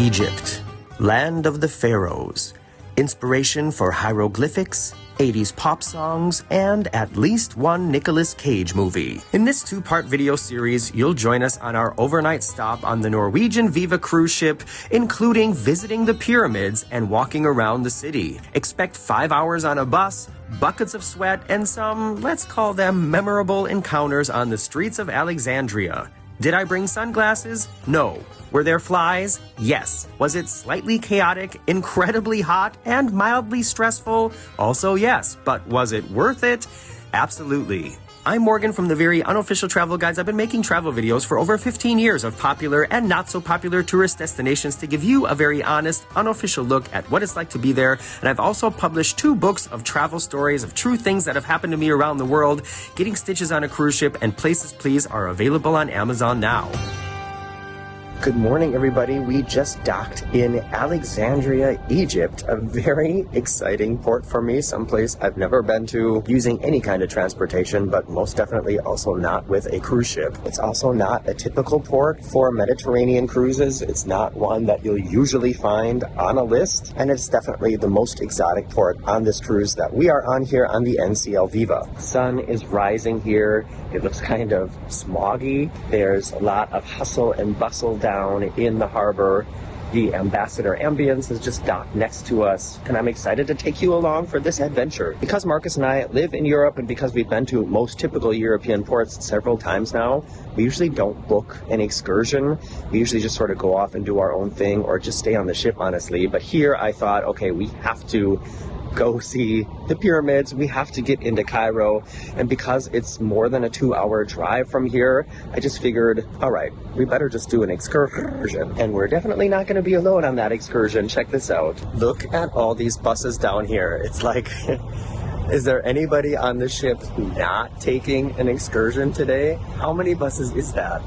Egypt, land of the pharaohs, inspiration for hieroglyphics, 80s pop songs, and at least one Nicolas Cage movie. In this two-part video series, you'll join us on our overnight stop on the Norwegian Viva Cruise Ship, including visiting the pyramids and walking around the city. Expect 5 hours on a bus, buckets of sweat, and some, let's call them memorable encounters on the streets of Alexandria. Did I bring sunglasses? No. Were there flies? Yes. Was it slightly chaotic, incredibly hot, and mildly stressful? Also yes. But was it worth it? Absolutely. I'm Morgan from the very unofficial travel guides. I've been making travel videos for over 15 years of popular and not so popular tourist destinations to give you a very honest, unofficial look at what it's like to be there. And I've also published 2 books of travel stories of true things that have happened to me around the world. Getting Stitches on a Cruise Ship and Places Please are available on Amazon now. Good morning, everybody. We just docked in Alexandria, Egypt, a very exciting port for me, someplace I've never been to using any kind of transportation, but most definitely also not with a cruise ship. It's also not a typical port for Mediterranean cruises. It's not one that you'll usually find on a list, and it's definitely the most exotic port on this cruise that we are on here on the NCL Viva. Sun is rising here. It looks kind of smoggy. There's a lot of hustle and bustle down in the harbor. The Ambassador Ambience is just docked next to us, and I'm excited to take you along for this adventure. Because Marcus and I live in Europe, and because we've been to most typical European ports several times now, we usually don't book an excursion. We usually just sort of go off and do our own thing, or just stay on the ship, honestly. But here I thought, okay, we have to go see the pyramids, we have to get into Cairo, and because it's more than a 2-hour drive from here, I just figured, all right, we better just do an excursion. And we're definitely not going to be alone on that excursion. Check this out. Look at all these buses down here. It's like, is there anybody on the ship not taking an excursion today? How many buses is that?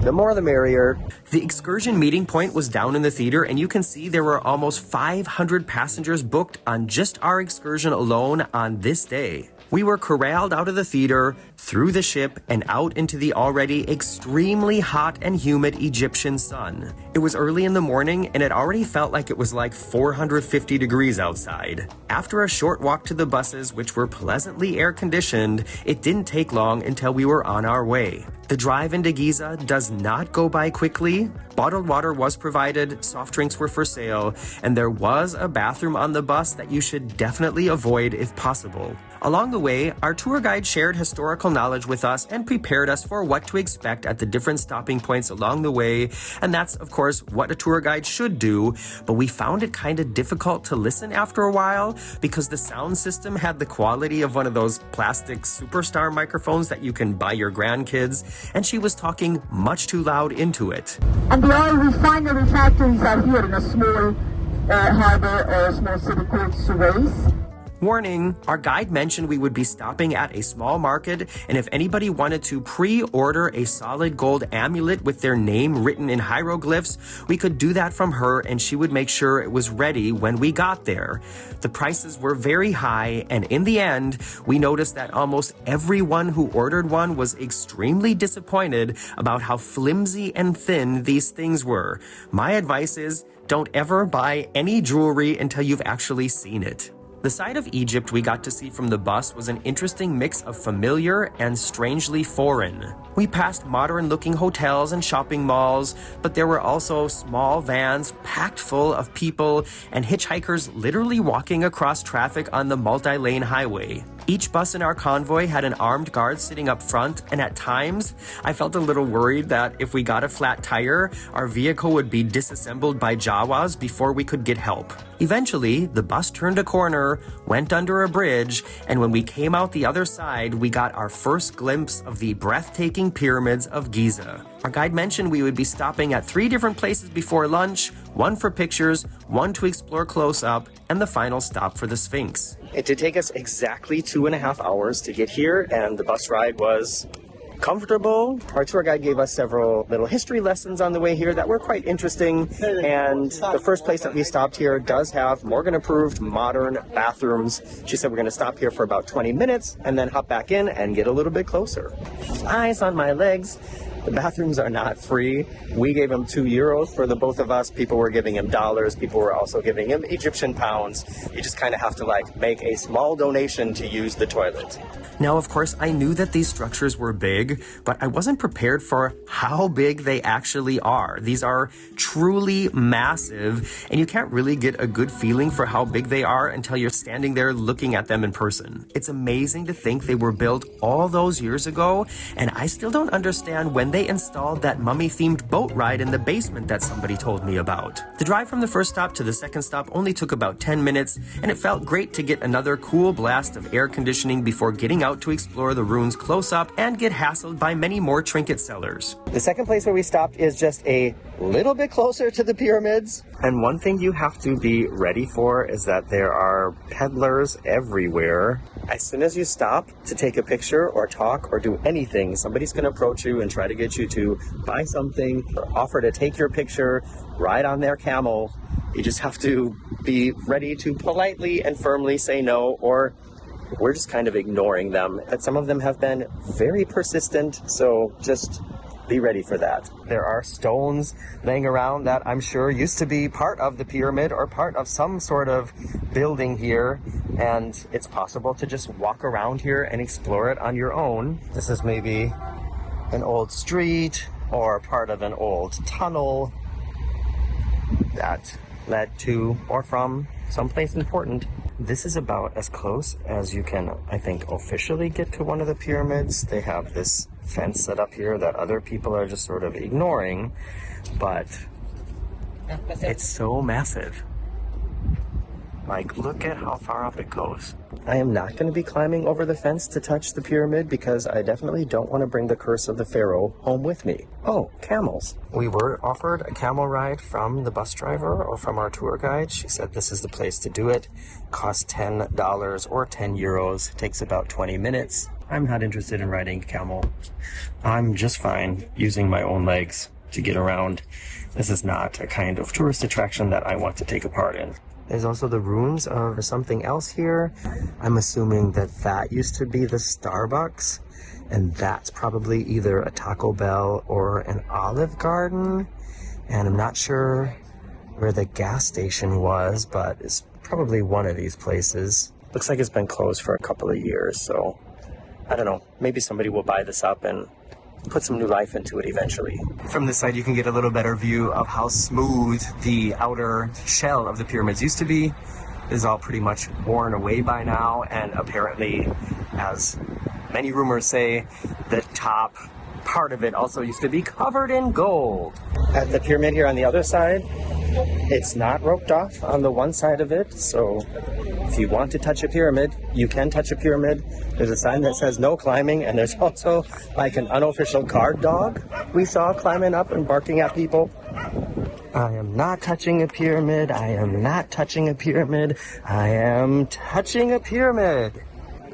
The more the merrier. The excursion meeting point was down in the theater, and you can see there were almost 500 passengers booked on just our excursion alone on this day. We were corralled out of the theater, through the ship, and out into the already extremely hot and humid Egyptian sun. It was early in the morning, and it already felt like it was like 450 degrees outside. After a short walk to the buses, which were pleasantly air-conditioned, it didn't take long until we were on our way. The drive into Giza does not go by quickly. Bottled water was provided, soft drinks were for sale, and there was a bathroom on the bus that you should definitely avoid if possible. Along the way, our tour guide shared historical knowledge with us and prepared us for what to expect at the different stopping points along the way, and that's, of course, what a tour guide should do, but we found it kind of difficult to listen after a while because the sound system had the quality of one of those plastic superstar microphones that you can buy your grandkids, and she was talking much too loud into it. And the oil refinery factories are here in a small harbor or a small city called Suez. Warning, our guide mentioned we would be stopping at a small market, and if anybody wanted to pre-order a solid gold amulet with their name written in hieroglyphs, we could do that from her, and she would make sure it was ready when we got there. The prices were very high, and in the end, we noticed that almost everyone who ordered one was extremely disappointed about how flimsy and thin these things were. My advice is, don't ever buy any jewelry until you've actually seen it. The side of Egypt we got to see from the bus was an interesting mix of familiar and strangely foreign. We passed modern-looking hotels and shopping malls, but there were also small vans packed full of people and hitchhikers literally walking across traffic on the multi-lane highway. Each bus in our convoy had an armed guard sitting up front, and at times, I felt a little worried that if we got a flat tire, our vehicle would be disassembled by Jawas before we could get help. Eventually, the bus turned a corner, went under a bridge, and when we came out the other side, we got our first glimpse of the breathtaking pyramids of Giza. Our guide mentioned we would be stopping at 3 different places before lunch, 1 for pictures, 1 to explore close up, and the final stop for the Sphinx. It did take us exactly 2.5 hours to get here, and the bus ride was comfortable. Our tour guide gave us several little history lessons on the way here that were quite interesting, and the first place that we stopped here does have Morgan-approved modern bathrooms. She said we're going to stop here for about 20 minutes and then hop back in and get a little bit closer. Eyes on my legs. The bathrooms are not free. We gave him €2 for the both of us. People were giving him dollars. People were also giving him Egyptian pounds. You just kind of have to like make a small donation to use the toilet. Now, of course, I knew that these structures were big, but I wasn't prepared for how big they actually are. These are truly massive, and you can't really get a good feeling for how big they are until you're standing there looking at them in person. It's amazing to think they were built all those years ago, and I still don't understand when they installed that mummy-themed boat ride in the basement that somebody told me about. The drive from the first stop to the second stop only took about 10 minutes, and it felt great to get another cool blast of air conditioning before getting out to explore the ruins close up and get hassled by many more trinket sellers. The second place where we stopped is just a little bit closer to the pyramids. And one thing you have to be ready for is that there are peddlers everywhere. As soon as you stop to take a picture or talk or do anything, somebody's going to approach you and try to get you to buy something or offer to take your picture, ride on their camel. You just have to be ready to politely and firmly say no, or we're just kind of ignoring them. But some of them have been very persistent, so just be ready for that. There are stones laying around that I'm sure used to be part of the pyramid or part of some sort of building here, and it's possible to just walk around here and explore it on your own. This is maybe an old street or part of an old tunnel that led to or from someplace important. This is about as close as you can, I think, officially get to one of the pyramids. They have this fence set up here that other people are just sort of ignoring, but it's so massive. Like, look at how far up it goes. I am not going to be climbing over the fence to touch the pyramid because I definitely don't want to bring the curse of the pharaoh home with me. Oh, camels. We were offered a camel ride from the bus driver or from our tour guide. She said this is the place to do it. Costs $10 or €10. Takes about 20 minutes. I'm not interested in riding camel. I'm just fine using my own legs to get around. This is not a kind of tourist attraction that I want to take a part in. There's also the ruins of something else here. I'm assuming that that used to be the Starbucks, and that's probably either a Taco Bell or an Olive Garden. And I'm not sure where the gas station was, but it's probably one of these places. Looks like it's been closed for a couple of years, so I don't know. Maybe somebody will buy this up and put some new life into it eventually. From this side, you can get a little better view of how smooth the outer shell of the pyramids used to be. This is all pretty much worn away by now, and apparently, as many rumors say, the top part of it also used to be covered in gold. At the pyramid here on the other side, it's not roped off on the one side of it, so if you want to touch a pyramid, you can touch a pyramid. There's a sign that says no climbing, and there's also like an unofficial guard dog we saw climbing up and barking at people. I am not touching a pyramid. I am not touching a pyramid. I am touching a pyramid.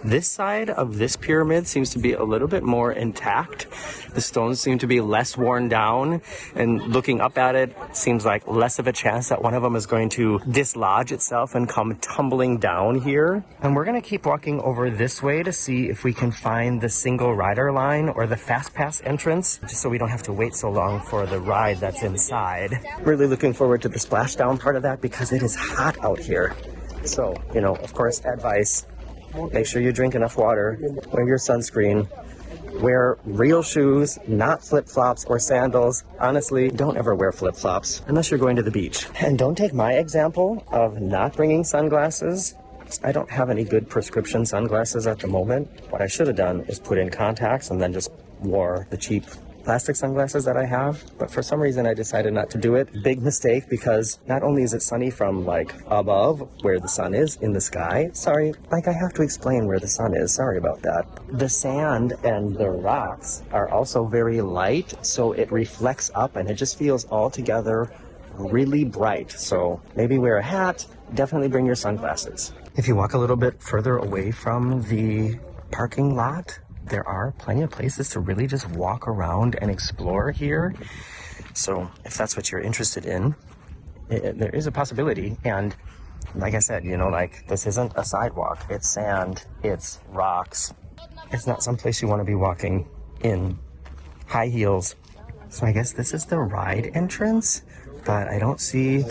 This side of this pyramid seems to be a little bit more intact. The stones seem to be less worn down, and looking up at it seems like less of a chance that one of them is going to dislodge itself and come tumbling down here. And we're going to keep walking over this way to see if we can find the single rider line or the fast pass entrance, just so we don't have to wait so long for the ride that's inside. Really looking forward to the splashdown part of that because it is hot out here. So, you know, of course, advice. Make sure you drink enough water, wear your sunscreen, wear real shoes, not flip-flops or sandals. Honestly, don't ever wear flip-flops unless you're going to the beach. And don't take my example of not bringing sunglasses. I don't have any good prescription sunglasses at the moment. What I should have done is put in contacts and then just wore the cheap plastic sunglasses that I have, but for some reason I decided not to do it. Big mistake, because not only is it sunny from like above where the sun is in the sky, sorry, like I have to explain where the sun is, sorry about that. The sand and the rocks are also very light, so it reflects up and it just feels all together really bright. So maybe wear a hat, definitely bring your sunglasses. If you walk a little bit further away from the parking lot, there are plenty of places to really just walk around and explore here. So if that's what you're interested in, there is a possibility. And like I said, you know, like this isn't a sidewalk. It's sand, it's rocks. It's not someplace you want to be walking in high heels. So I guess this is the ride entrance, but I don't see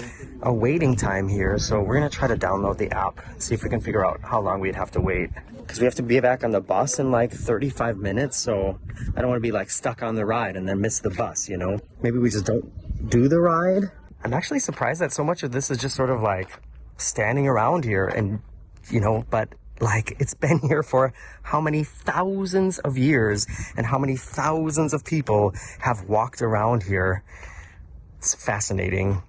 a waiting time here. So we're gonna try to download the app, see if we can figure out how long we'd have to wait. Because we have to be back on the bus in like 35 minutes, so I don't want to be like stuck on the ride and then miss the bus, you know? Maybe we just don't do the ride. I'm actually surprised that so much of this is just sort of like standing around here and, you know, but like it's been here for how many thousands of years and how many thousands of people have walked around here. It's fascinating.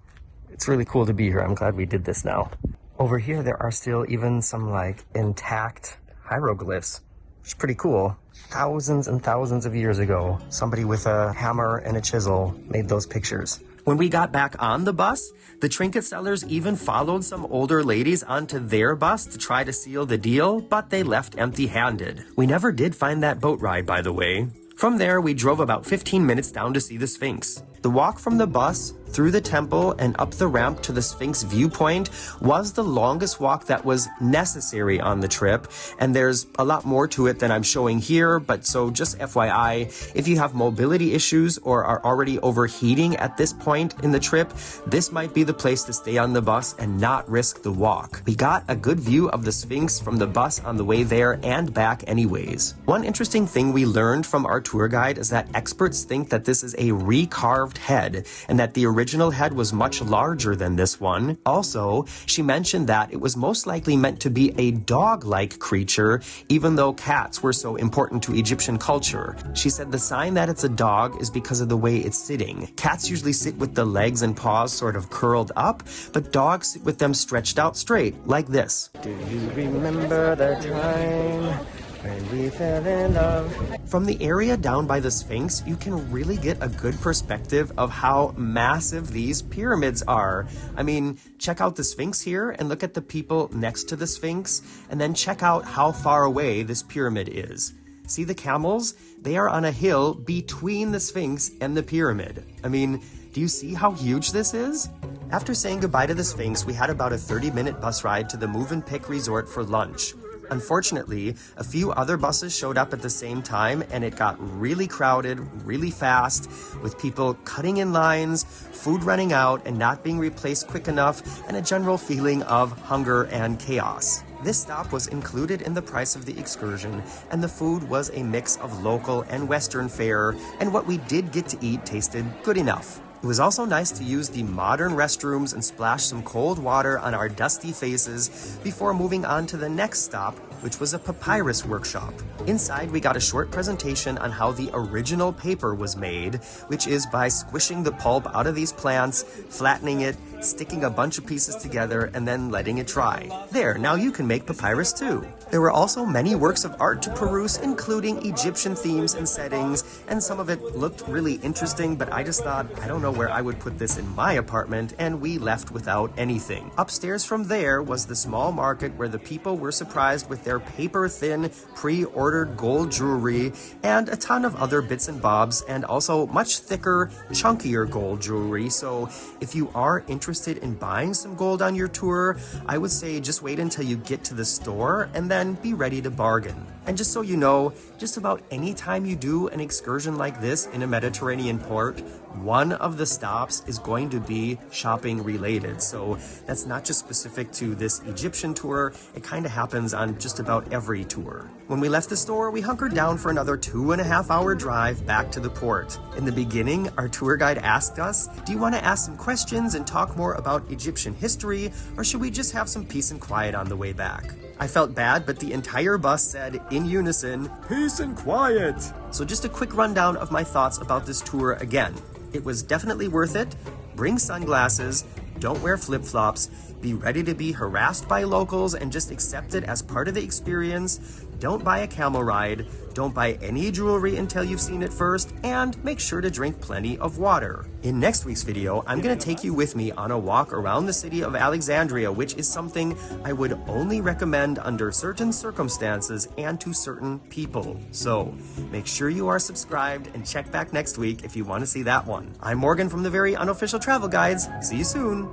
It's really cool to be here. I'm glad we did this now. Over here, there are still even some like intact hieroglyphs, which is pretty cool. Thousands and thousands of years ago, somebody with a hammer and a chisel made those pictures. When we got back on the bus, the trinket sellers even followed some older ladies onto their bus to try to seal the deal, but they left empty-handed. We never did find that boat ride, by the way. From there, we drove about 15 minutes down to see the Sphinx. The walk from the bus through the temple and up the ramp to the Sphinx viewpoint was the longest walk that was necessary on the trip, and there's a lot more to it than I'm showing here, but so just FYI, if you have mobility issues or are already overheating at this point in the trip, this might be the place to stay on the bus and not risk the walk. We got a good view of the Sphinx from the bus on the way there and back anyways. One interesting thing we learned from our tour guide is that experts think that this is a recarved head and that the original head was much larger than this one. Also, she mentioned that it was most likely meant to be a dog-like creature, even though cats were so important to Egyptian culture. She said the sign that it's a dog is because of the way it's sitting. Cats usually sit with the legs and paws sort of curled up, but dogs sit with them stretched out straight, like this. Do you remember the time when we fell in love? From the area down by the Sphinx, you can really get a good perspective of how massive these pyramids are. I mean, check out the Sphinx here and look at the people next to the Sphinx, and then check out how far away this pyramid is. See the camels? They are on a hill between the Sphinx and the pyramid. I mean, do you see how huge this is? After saying goodbye to the Sphinx, we had about a 30-minute bus ride to the Move and Pick Resort for lunch. Unfortunately, a few other buses showed up at the same time, and it got really crowded really fast, with people cutting in lines, food running out and not being replaced quick enough, and a general feeling of hunger and chaos. This stop was included in the price of the excursion, and the food was a mix of local and Western fare, and what we did get to eat tasted good enough. It was also nice to use the modern restrooms and splash some cold water on our dusty faces before moving on to the next stop, which was a papyrus workshop. Inside, we got a short presentation on how the original paper was made, which is by squishing the pulp out of these plants, flattening it, sticking a bunch of pieces together, and then letting it dry. There, now you can make papyrus too. There were also many works of art to peruse, including Egyptian themes and settings, and some of it looked really interesting, but I just thought, I don't know where I would put this in my apartment, and we left without anything. Upstairs from there was the small market where the people were surprised with their paper-thin, pre-ordered gold jewelry, and a ton of other bits and bobs, and also much thicker, chunkier gold jewelry. So if you are interested in buying some gold on your tour, I would say just wait until you get to the store and then be ready to bargain. And just so you know, just about any time you do an excursion like this in a Mediterranean port, one of the stops is going to be shopping related. So that's not just specific to this Egyptian tour, it kind of happens on just about every tour. When we left the store, we hunkered down for another 2.5-hour drive back to the port. In the beginning, our tour guide asked us, do you want to ask some questions and talk more about Egyptian history, or should we just have some peace and quiet on the way back? I felt bad, but the entire bus said in unison, peace and quiet. So just a quick rundown of my thoughts about this tour again. It was definitely worth it. Bring sunglasses, don't wear flip-flops, be ready to be harassed by locals and just accept it as part of the experience. Don't buy a camel ride, don't buy any jewelry until you've seen it first, and make sure to drink plenty of water. In next week's video, I'm going to take you with me on a walk around the city of Alexandria, which is something I would only recommend under certain circumstances and to certain people. So make sure you are subscribed and check back next week if you want to see that one. I'm Morgan from the Very Unofficial Travel Guides. See you soon.